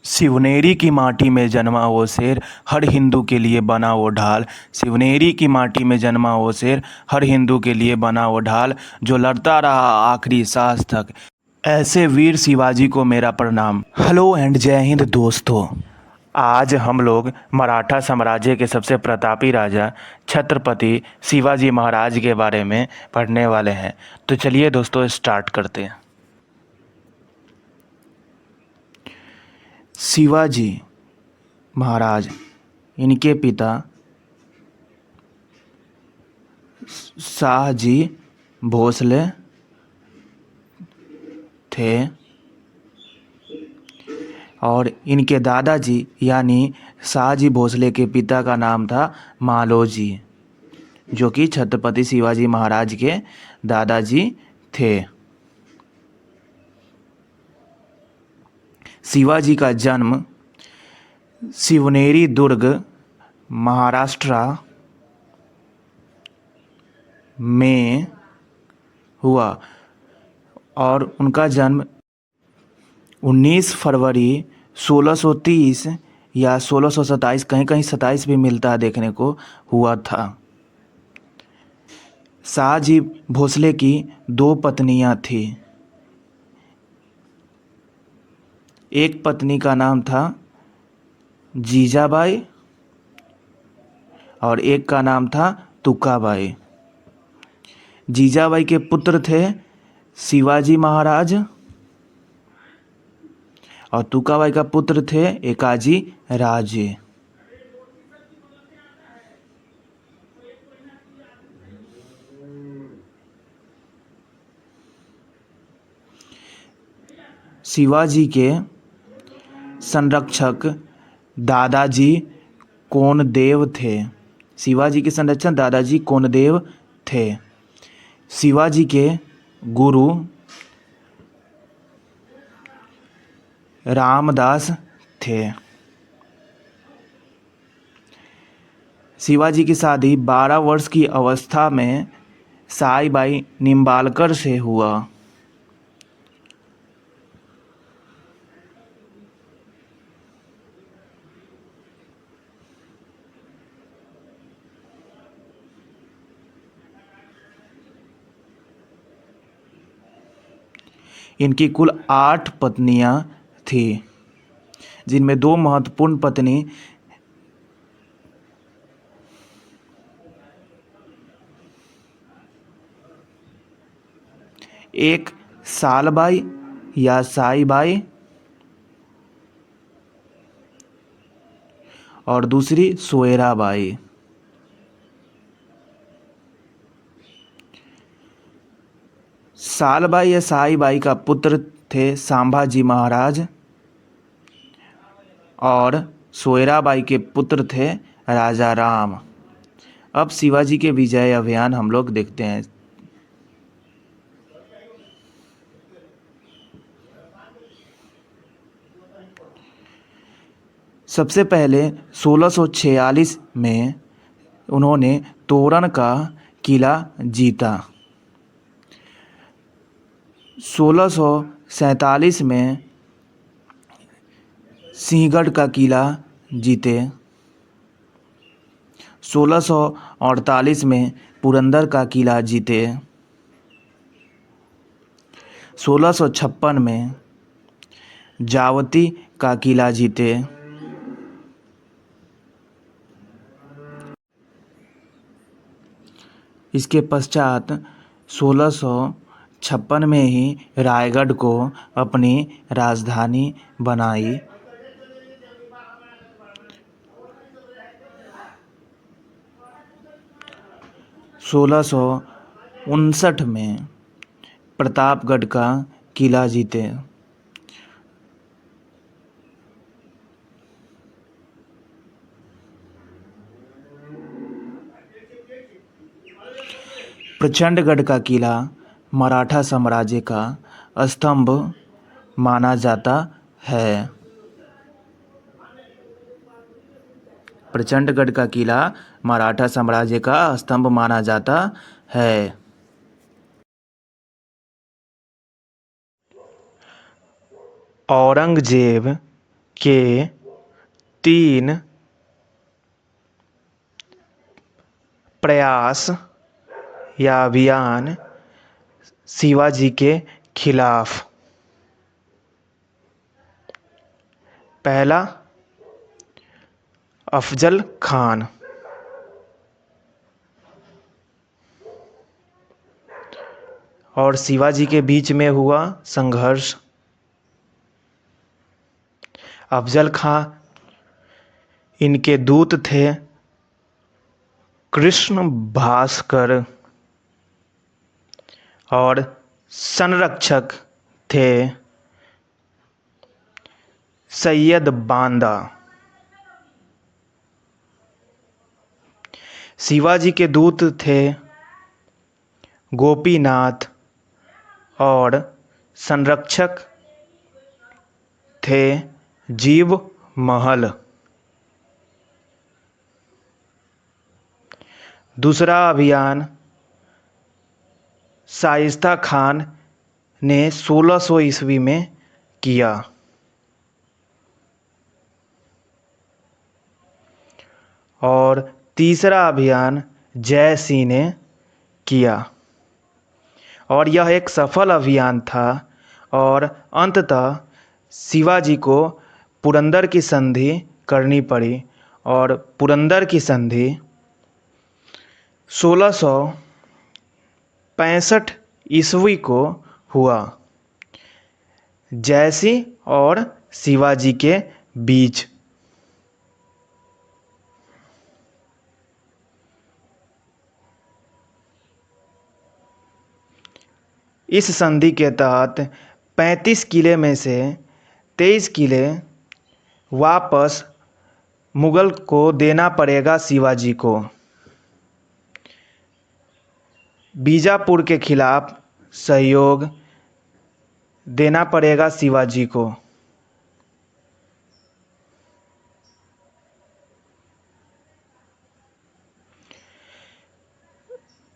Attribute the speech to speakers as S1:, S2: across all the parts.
S1: शिवनेरी की माटी में जन्मा वो शेर, हर हिंदू के लिए बना वो ढाल। शिवनेरी की माटी में जन्मा वो शेर, हर हिंदू के लिए बना वो ढाल, जो लड़ता रहा आखिरी सांस तक। ऐसे वीर शिवाजी को मेरा प्रणाम। हेलो एंड जय हिंद दोस्तों। आज हम लोग मराठा साम्राज्य के सबसे प्रतापी राजा छत्रपति शिवाजी महाराज के बारे में पढ़ने वाले हैं। तो चलिए दोस्तों स्टार्ट करते हैं। शिवाजी महाराज, इनके पिता शाहजी भोसले थे और इनके दादाजी यानी शाहजी भोसले के पिता का नाम था मालोजी, जो कि छत्रपति शिवाजी महाराज के दादाजी थे। शिवाजी का जन्म शिवनेरी दुर्ग, महाराष्ट्र में हुआ और उनका जन्म 19 फरवरी 1630 या 1627, कहीं कहीं 27 भी मिलता है देखने को, हुआ था। शाहजी भोसले की 2 पत्नियां थी। एक पत्नी का नाम था जीजाबाई और एक का नाम था तुकाबाई। जीजाबाई के पुत्र थे शिवाजी महाराज और तुकाबाई का पुत्र थे एकाजी राजे। शिवाजी के संरक्षक दादाजी कोनदेव थे। शिवाजी के संरक्षक दादाजी कोनदेव थे। शिवाजी के गुरु रामदास थे। शिवाजी की शादी 12 वर्ष की अवस्था में साईबाई निम्बालकर से हुआ। इनकी कुल 8 पत्नियां थी, जिनमें 2 महत्वपूर्ण पत्नी एक सालबाई या साईबाई और दूसरी सोयराबाई। सालबाई या साईबाई का पुत्र थे संभाजी महाराज और सोयराबाई के पुत्र थे राजा राम। अब शिवाजी के विजय अभियान हम लोग देखते हैं। सबसे पहले 1646 में उन्होंने तोरण का किला जीता। 1647 में सिंहगढ़ का किला जीते। 1648 में पुरंदर का किला जीते। 1656 में जावती का किला जीते। इसके पश्चात 1656 में ही रायगढ़ को अपनी राजधानी बनाई। 1659 में प्रतापगढ़ का किला जीते। प्रचंडगढ़ का किला मराठा साम्राज्य का स्तंभ माना जाता है। प्रचंडगढ़ का किला मराठा साम्राज्य का स्तंभ माना जाता है। औरंगजेब के 3 प्रयास या अभियान शिवाजी के खिलाफ। पहला, अफजल खान। और शिवाजी के बीच में हुआ संघर्ष। अफजल खां इनके दूत थे कृष्ण भास्कर और संरक्षक थे सैयद बांदा। शिवाजी के दूत थे गोपीनाथ और संरक्षक थे जीव महल। दूसरा अभियान शाइस्ता खान ने 1600 ईस्वी में किया। और तीसरा अभियान जय सिंह ने किया और यह एक सफल अभियान था और अंततः शिवाजी को पुरंदर की संधि करनी पड़ी और पुरंदर की संधि 1665 ईस्वी को हुआ जयसिंह और शिवाजी के बीच। इस संधि के तहत 35 किले में से 23 किले वापस मुगल को देना पड़ेगा शिवाजी को। बीजापुर के खिलाफ सहयोग देना पड़ेगा शिवाजी को।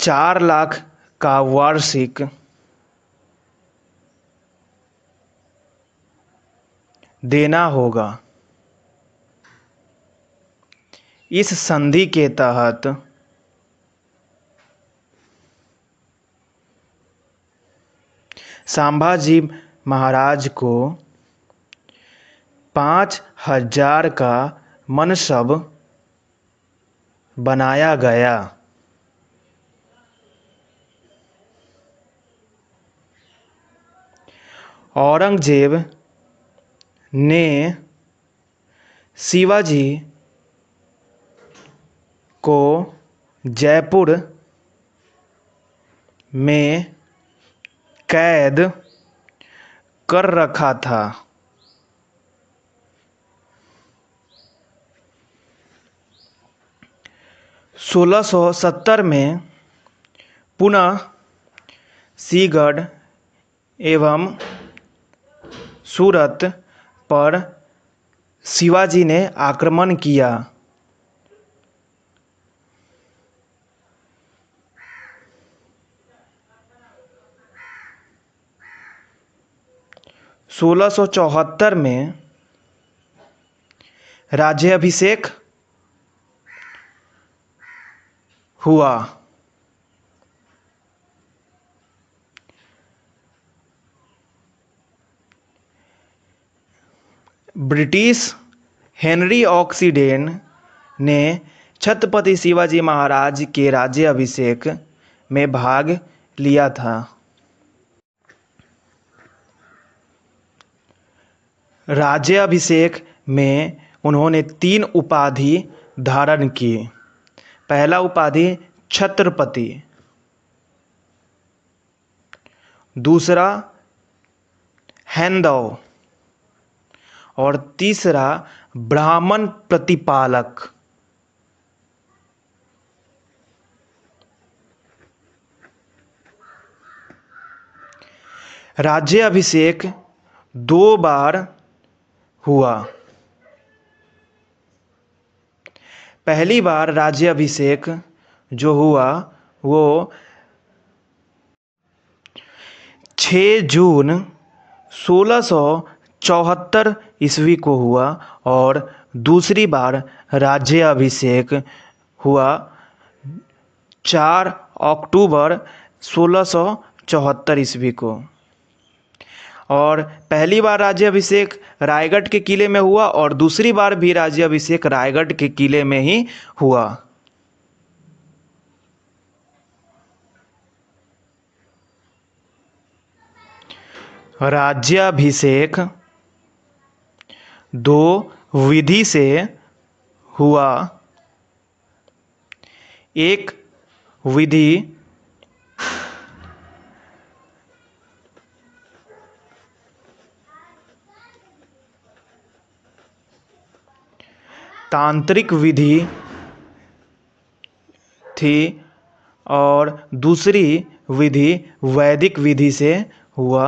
S1: ₹4 लाख का वार्षिक देना होगा। इस संधि के तहत संभाजी महाराज को 5000 का मनसब बनाया गया। औरंगजेब ने शिवाजी को जयपुर में कैद कर रखा था। सोलह सौ 17 में पुनः सिंहगढ़ एवं सूरत पर शिवाजी ने आक्रमण किया। सोलह सौ 74 में राज्याभिषेक हुआ। ब्रिटिश हेनरी ऑक्सीडेन ने छत्रपति शिवाजी महाराज के राज्याभिषेक में भाग लिया था। राज्याभिषेक में उन्होंने 3 उपाधि धारण की। पहला उपाधि छत्रपति, दूसरा हैंदव और तीसरा ब्राह्मण प्रतिपालक। राज्याभिषेक 2 बार हुआ। पहली बार राज्याभिषेक जो हुआ वो 6 जून 1674 ईस्वी को हुआ और दूसरी बार राज्याभिषेक हुआ 4 अक्टूबर 1674 ईस्वी को। और पहली बार राज्याभिषेक रायगढ़ के किले में हुआ और दूसरी बार भी राज्याभिषेक रायगढ़ के किले में ही हुआ। राज्याभिषेक 2 विधि से हुआ। एक विधि तांत्रिक विधि थी और दूसरी विधि वैदिक विधि से हुआ।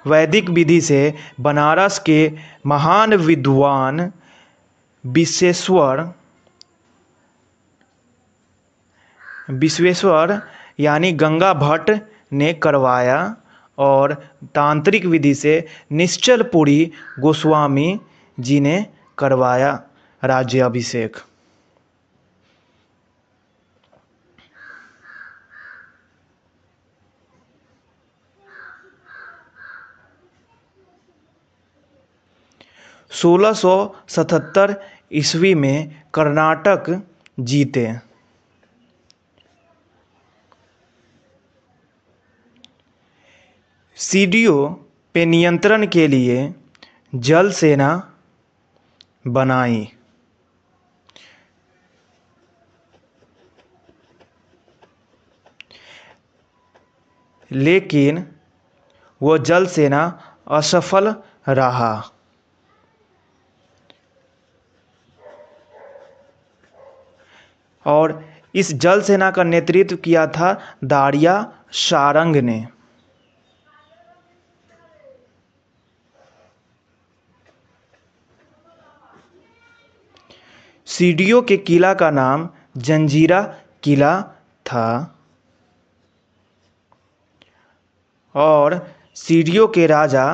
S1: वैदिक विधि से बनारस के महान विद्वान विश्वेश्वर यानी गंगा भट्ट ने करवाया और तांत्रिक विधि से निश्चलपुरी गोस्वामी जी ने करवाया राज्याभिषेक। सोलह 1677 ईस्वी में कर्नाटक जीते। सीडियों पे नियंत्रण के लिए जल सेना बनाई। लेकिन वो जल सेना असफल रहा। और इस जल सेना का नेतृत्व किया था दारिया शारंग ने। सीडियों के किला का नाम जंजीरा किला था और सीडियों के राजा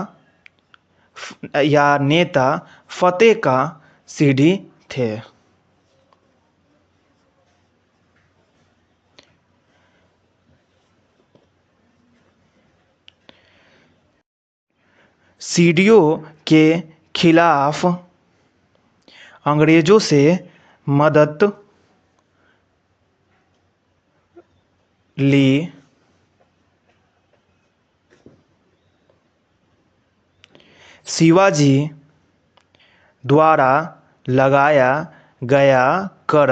S1: या नेता फतेह का सीडी थे। सीडियों के खिलाफ अंग्रेजों से मदद ली। शिवाजी द्वारा लगाया गया कर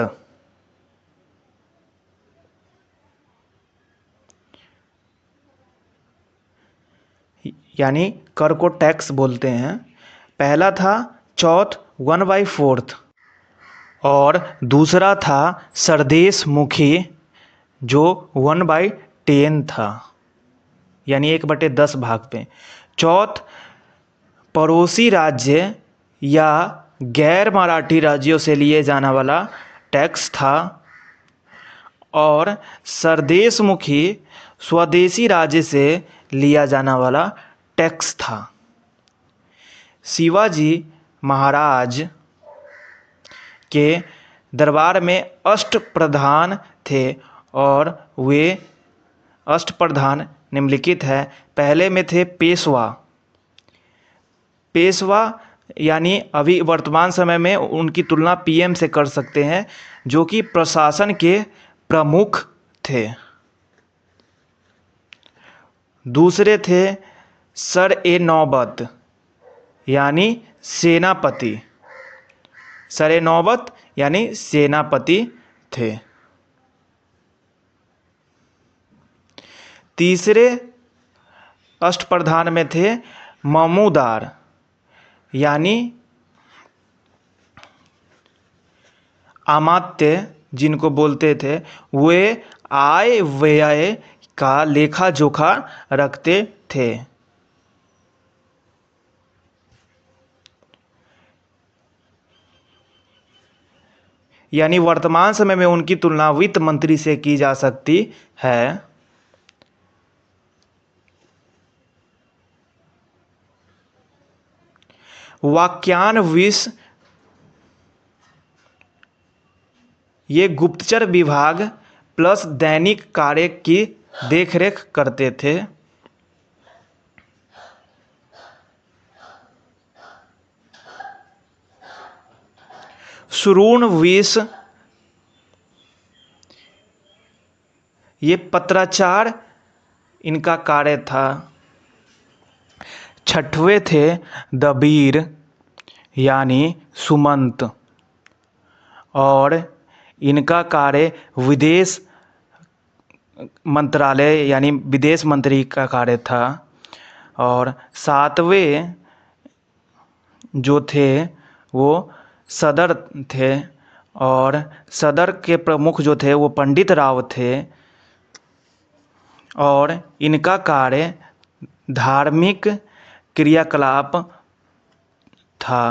S1: यानी कर को टैक्स बोलते हैं। पहला था चौथ 1/4 और दूसरा था सरदेश मुखी जो 1/10 था यानी 1/10 भाग पे। चौथ पड़ोसी राज्य या गैर मराठी राज्यों से लिए जाने वाला टैक्स था और सरदेश मुखी स्वदेशी राज्य से लिया जाने वाला टैक्स था। शिवाजी महाराज के दरबार में अष्टप्रधान थे और वे अष्टप्रधान निम्नलिखित है। पहले में थे पेशवा। पेशवा यानी अभी वर्तमान समय में उनकी तुलना पीएम से कर सकते हैं, जो कि प्रशासन के प्रमुख थे। दूसरे थे सर-ए-नौबत यानी सेनापति। सर-ए-नौबत यानी सेनापति थे। तीसरे अष्टप्रधान में थे ममूदार यानी अमात्य जिनको बोलते थे। वे आय व्यय का लेखा जोखा रखते थे। यानी वर्तमान समय में उनकी तुलना वित्त मंत्री से की जा सकती है। वाक्यान्विश ये गुप्तचर विभाग प्लस दैनिक कार्य की देखरेख करते थे। शुरूणविश ये पत्राचार इनका कार्य था। छठवें थे दबीर यानी सुमंत, और इनका कार्य विदेश मंत्रालय यानी विदेश मंत्री का कार्य था। और सातवें जो थे वो सदर थे, और सदर के प्रमुख जो थे वो पंडित राव थे, और इनका कार्य धार्मिक क्रियाकलाप था।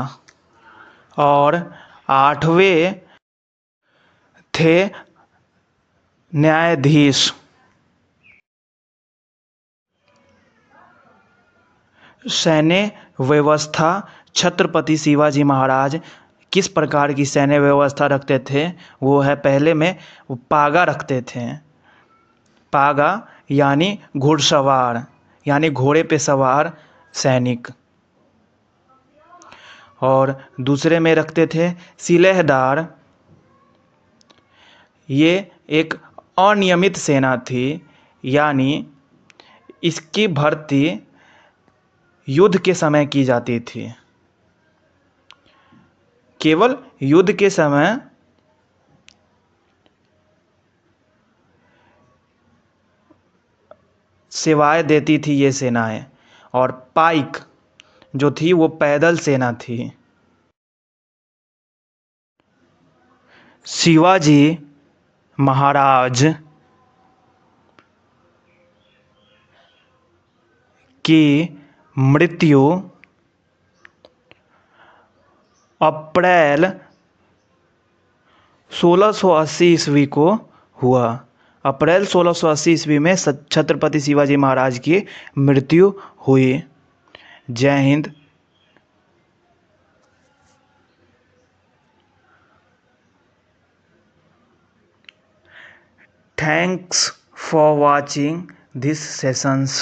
S1: और आठवें थे न्यायाधीश। सैन्य व्यवस्था छत्रपति शिवाजी महाराज किस प्रकार की सैन्य व्यवस्था रखते थे, वो है पहले में पागा रखते थे। पागा यानी घुड़सवार यानी घोड़े पे सवार सैनिक। और दूसरे में रखते थे सिलेहदार। ये एक अनियमित सेना थी, यानी इसकी भर्ती युद्ध के समय की जाती थी। केवल युद्ध के समय सेवाएं देती थी ये सेनाएं। और पाइक जो थी वो पैदल सेना थी। शिवाजी महाराज की मृत्यु अप्रैल 1680 ईस्वी को हुआ। अप्रैल 1680 ईस्वी में छत्रपति शिवाजी महाराज की मृत्यु हुई। जय Hind. Thanks for watching these sessions.